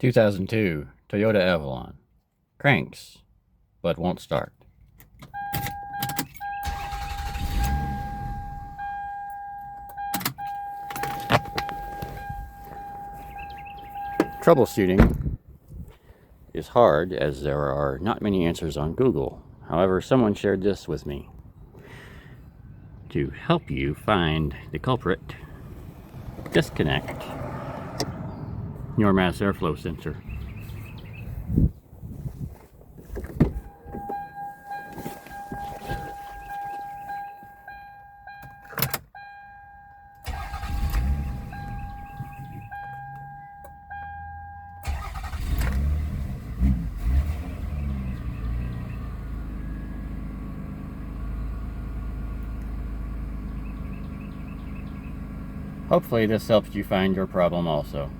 2002 Toyota Avalon. Cranks, but won't start. Troubleshooting is hard as there are not many answers on Google. However, someone shared this with me. To help you find the culprit, disconnect your mass airflow sensor. Hopefully this helps you find your problem also.